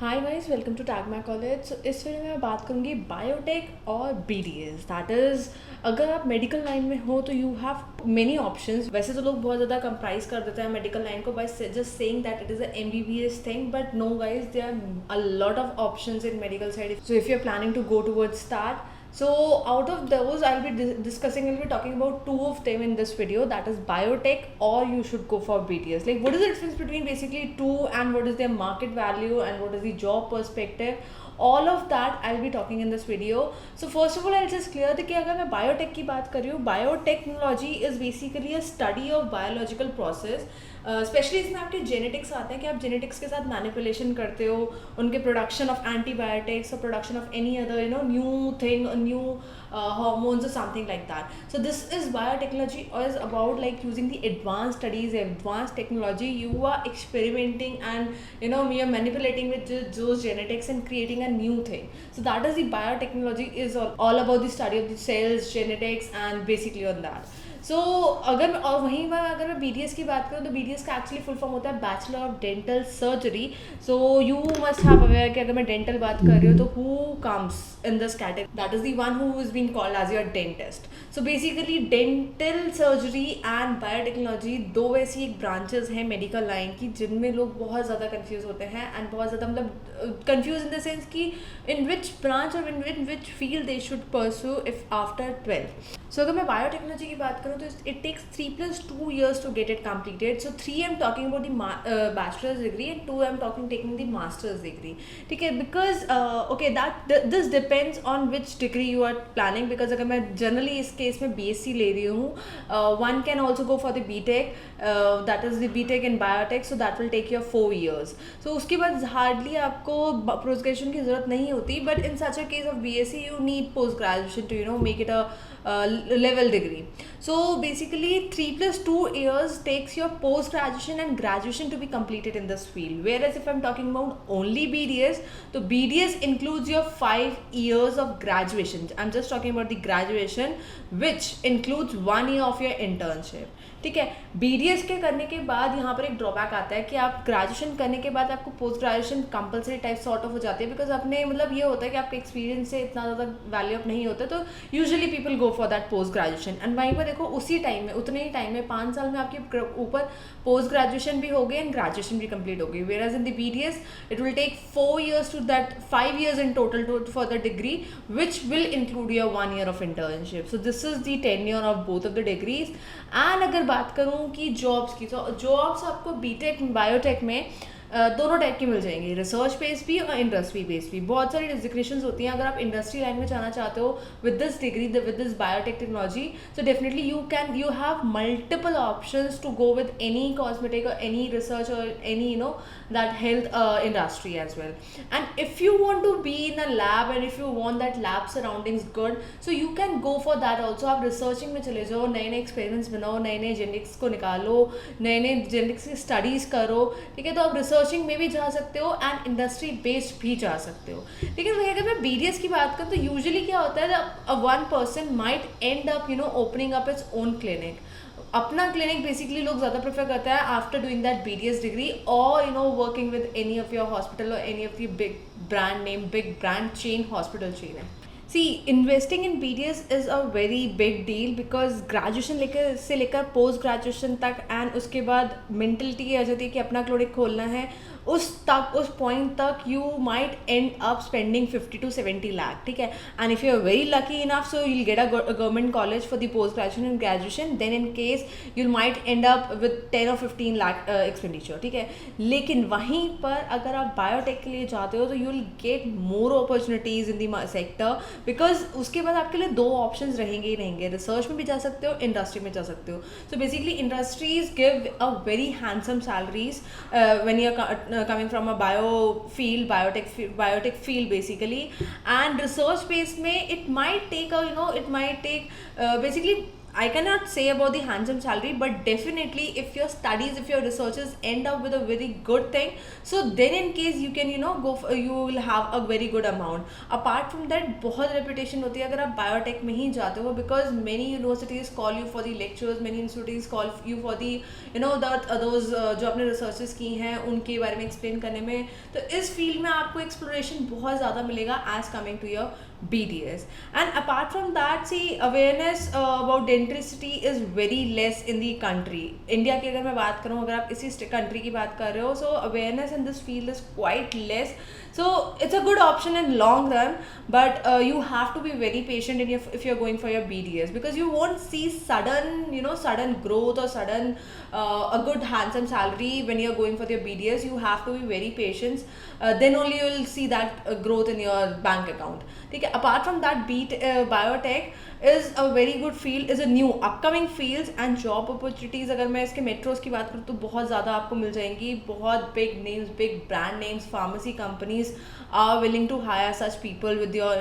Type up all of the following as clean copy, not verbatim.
Hi guys, welcome to Tag My College. So इस video में मैं बात करूँगी बायोटेक और बीडीएस। दैट इज़, अगर आप मेडिकल लाइन में हो तो यू हैव मेनी ऑप्शंस। वैसे तो लोग बहुत ज़्यादा कंप्राइज कर देते हैं मेडिकल लाइन को by just saying that it is a MBBS thing, but no guys, there are a lot of options in medical side. So if you are planning to go towards that, so out of those I'll be discussing, I'll be talking about two of them in this video, that is biotech, or you should go for BTS. Like, what is the difference between basically two, and what is their market value, and what is the job perspective? All of that I'll be talking in this video. So first of all, I'll just clear that कि अगर मैं biotech की बात कर रही हूँ, biotechnology is basically a study of biological process. Specially इसमें आपके जेनेटिक्स आते हैं कि आप जेनेटिक्स के साथ मैनिपुलेशन करते हो, उनके प्रोडक्शन ऑफ एंटीबायोटिक्स और production of any other new thing, new hormones or something like that. So this is biotechnology, or is about like using the advanced studies, advanced technology. You are experimenting and you're manipulating with those genetics and creating a new thing. So that is the biotechnology, is all about the study of the cells, genetics, and basically on that. सो अगर और वहीं पर अगर मैं B की बात करूँ तो बी का एक्चुअली फुल फॉर्म होता है bachelor of dental surgery. So you must have aware कि अगर मैं डेंटल बात कर रही हूँ तो who comes in this category, that is the one who is being called as your dentist. So basically dental surgery and biotechnology दो ऐसी एक ब्रांचेस हैं मेडिकल लाइन की जिनमें लोग बहुत ज़्यादा कन्फ्यूज़ होते हैं, एंड बहुत ज़्यादा मतलब कन्फ्यूज इन द सेंस कि इन विच ब्रांच और in which field they should pursue if after 12. So अगर मैं बायोटेक्नोलॉजी की बात करूँ तो it takes 3+2 years to get it completed. So 3 I'm talking about the bachelor's degree, and 2 I'm taking the master's degree. ठीक है, because okay, this depends on which degree you are planning. Because अगर मैं generally इस case में BSc ले रही हूँ, one can also go for the BTech, that is the BTech in biotech, so that will take you 4 years. So उसके बाद hardly आपको post graduation की ज़रूरत नहीं होती, but in such a case of BSc you need post graduation to make it a level degree. So basically 3+2 years takes your post graduation and graduation to be completed in this field. Whereas if I'm talking about only BDS, so BDS includes your 5 years of graduation. I'm just talking about the graduation, which includes 1 year of your internship. ठीक है, BDS के करने के बाद यहाँ पर एक drawback आता है कि आप ग्रेजुएशन करने के बाद आपको post graduation compulsory type sort of हो जाती है, बिकॉज अपने मतलब ये होता है कि आपके एक्सपीरियंस से इतना ज़्यादा वैल्यू अप नहीं होता, तो usually people go for that post graduation. And वहीं पर देखो उसी टाइम में, उतने ही टाइम में 5 साल में आपके ऊपर पोस्ट ग्रेजुएशन भी हो गई एंड ग्रेजुएशन भी कंप्लीट हो गई. Whereas in the BDS it will take 4 years to that 5 years in total for the degree, which will include your 1 year of internship. So this is the tenure of both of the degrees. And अगर बात करूँ कि jobs की, तो jobs आपको BTech biotech में दोनों type की मिल जाएंगी, रिसर्च बेस्ड भी और इंडस्ट्री बेस्ड भी. बहुत सारी डिजिग्नेशंस होती हैं. अगर आप इंडस्ट्री लाइन में जाना चाहते हो with this degree, with this biotech technology, so definitely you have multiple options to go with any cosmetic और एनी रिसर्च और any that health industry as well. And if you want to be in a lab, and if you want that lab surroundings good, so you can go for that also. आप researching में चले जाओ, नए नए experiments बनाओ, नए नए genetics को निकालो, नए नए जेनेटिक्स की स्टडीज़ करो. ठीक है, तो आप रिसर्चिंग में भी जा सकते हो एंड इंडस्ट्री बेस्ड भी जा सकते हो. ठीक है, तो अगर मैं BDS की बात करूँ तो यूजुअली क्या होता है, one person might end up opening up its own clinic. अपना क्लिनिक बेसिकली लोग ज़्यादा प्रेफर करते हैं after doing that BDS degree, और working with any of your hospital और any of the big brand name, big brand chain, hospital chain है. See, investing in BDS is a very big deal, because graduation से लेकर post graduation तक, and उसके बाद mentality ये आ जाती है कि अपना क्लिनिक खोलना है. उस पॉइंट तक you might end up spending 50 to 70 lakh. ठीक है, and if you are very lucky enough, so you'll get a government college for the post graduation and graduation, then in case you'll might end up with 10 or 15 lakh expenditure. ठीक है, लेकिन वहीं पर अगर आप biotech के लिए जाते हो तो you will get more opportunities in the sector, because उसके बाद आपके लिए दो ऑप्शंस रहेंगे ही रहेंगे. रिसर्च में भी जा सकते हो, इंडस्ट्री में जा सकते हो. So basically industries give a very handsome salaries when you are coming from a biotech field basically. And research base में it might take basically I cannot say about the handsome salary, but definitely if your studies, if your researches end up with a very good thing, so then in case you can go for, you will have a very good amount. Apart from that, बहुत reputation होती है अगर आप biotech में ही जाते हो, because many universities call you for the lectures, many institutes call you for the those जो आपने researches की हैं उनके बारे में explain करने में. तो इस field में आपको exploration बहुत ज़्यादा मिलेगा as coming to your BDS. And apart from that, see, awareness about dentistry is very less in the country. India की अगर मैं बात करूँ, अगर आप इसी country की बात कर रहे हो, so awareness in this field is quite less. So it's a good option in long run, but you have to be very patient if you're going for your BDS, because you won't see sudden growth or sudden a good handsome salary when you're going for your BDS. You have to be very patient. Then only you will see that growth in your bank account. ठीक है. Apart from that, biotech is a very good field, is a new upcoming fields and job opportunities. अगर मैं इसके metros की बात करूँ तो बहुत ज़्यादा आपको मिल जाएंगी. बहुत big names, big brand names, pharmacy companies are willing to hire such people with your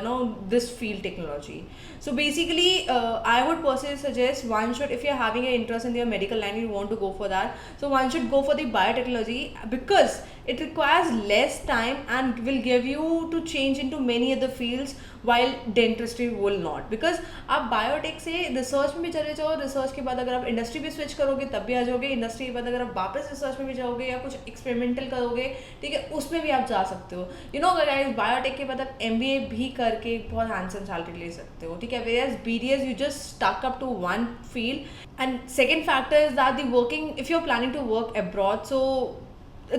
this field technology. So basically, I would personally suggest one should, if you're having an interest in your medical line, you want to go for that. So one should go for the biotechnology, because it requires less time and will give you to change into many other fields, while dentistry will not. Because आप biotech से research में भी चले जाओ, research के बाद अगर आप इंडस्ट्री भी स्विच करोगे तब भी आ जाओगे, इंडस्ट्री के बाद अगर आप वापस रिसर्च में भी जाओगे या कुछ एक्सपेरिमेंटल करोगे, ठीक है, उसमें भी आप जा सकते हो. गाइस, बायोटेक के बाद आप MBA भी करके बहुत हैंडसम सैलरी ले सकते हो, ठीक है. Whereas BDS, you just stuck up to one field. And second factor is that the working, if you're planning to work abroad, so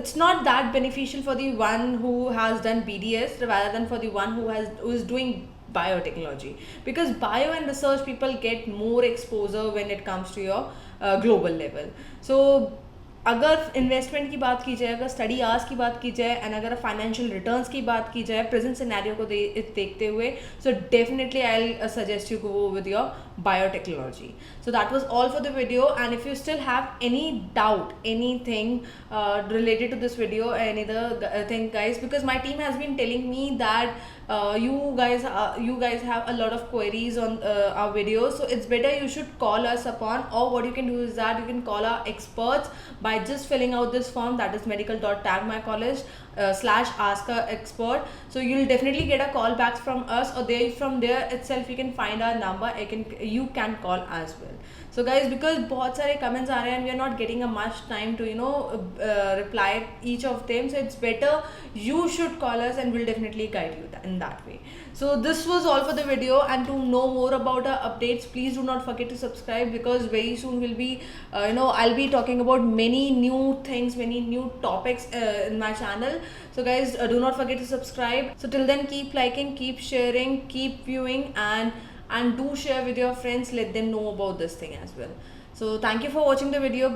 it's not that beneficial for the one who has done BDS rather than for the one who is doing biotechnology, because bio and research people get more exposure when it comes to your global level. So अगर investment की बात की जाए, अगर study hours की बात की जाए, एंड अगर फाइनेंशियल रिटर्न्स की बात की जाए प्रेजेंट सिनेरियो को देखते हुए, so definitely I will suggest you go with your biotechnology. So that was all for the video, and if you still have any doubt, anything related to this video, any other thing, guys, because my team has been telling me that you guys have a lot of queries on our videos, so it's better you should call us upon, or what you can do is that you can call our experts by just filling out this form, that is medical.tagmycollege /ask a expert. So you'll definitely get a call back from us, or from there itself you can find our number, you can call as well. So guys, because बहुत सारे comments आ रहे हैं and we are not getting a much time to reply each of them, so it's better you should call us and we'll definitely guide you in that way. So this was all for the video, and to know more about our updates, please do not forget to subscribe, because very soon we'll be I'll be talking about many new things, many new topics in my channel. So guys, do not forget to subscribe. So till then, keep liking, keep sharing, keep viewing, and do share with your friends, let them know about this thing as well. So thank you for watching the video.